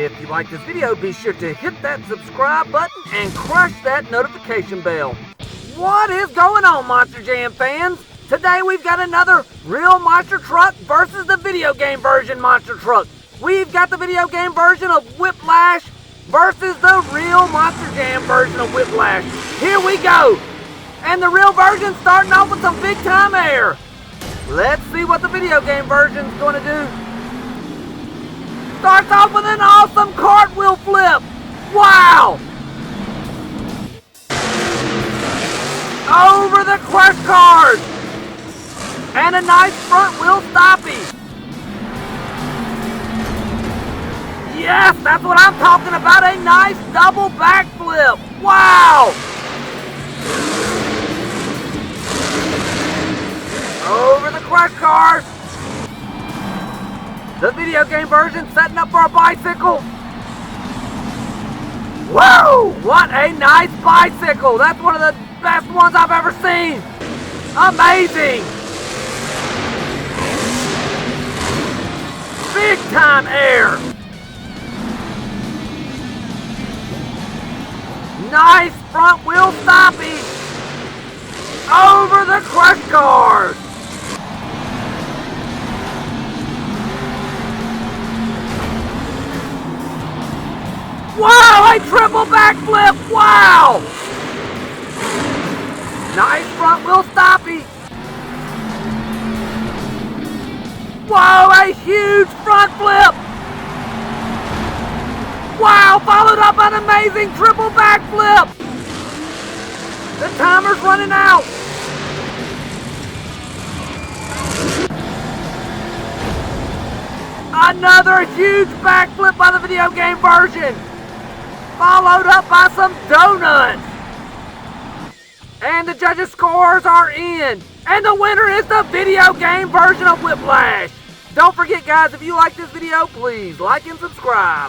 If you like this video, be sure to hit that subscribe button and crush that notification bell. What is going on, Monster Jam fans? Today we've got another real monster truck versus the video game version monster truck. We've got the video game version of Whiplash versus the real Monster Jam version of Whiplash. Here we go. And the real version starting off with some big time air. Let's see what the video game version's going to do. Starts off with an awesome cartwheel flip. Wow! Over the crush cars. And a nice front wheel stoppie. Yes, that's what I'm talking about. A nice double backflip. Wow! Over the crush cars. The video game version setting up for a bicycle. Whoa! What a nice bicycle. That's one of the best ones I've ever seen. Amazing. Big time air. Nice front wheel stoppie. Over the crush cars. Wow, a triple backflip, wow! Nice front wheel stoppie. Whoa, a huge front flip. Wow, followed up an amazing triple backflip. The timer's running out. Another huge backflip by the video game version. Followed up by some donuts. And the judges' scores are in. And the winner is the video game version of Whiplash. Don't forget, guys, if you like this video, please like and subscribe.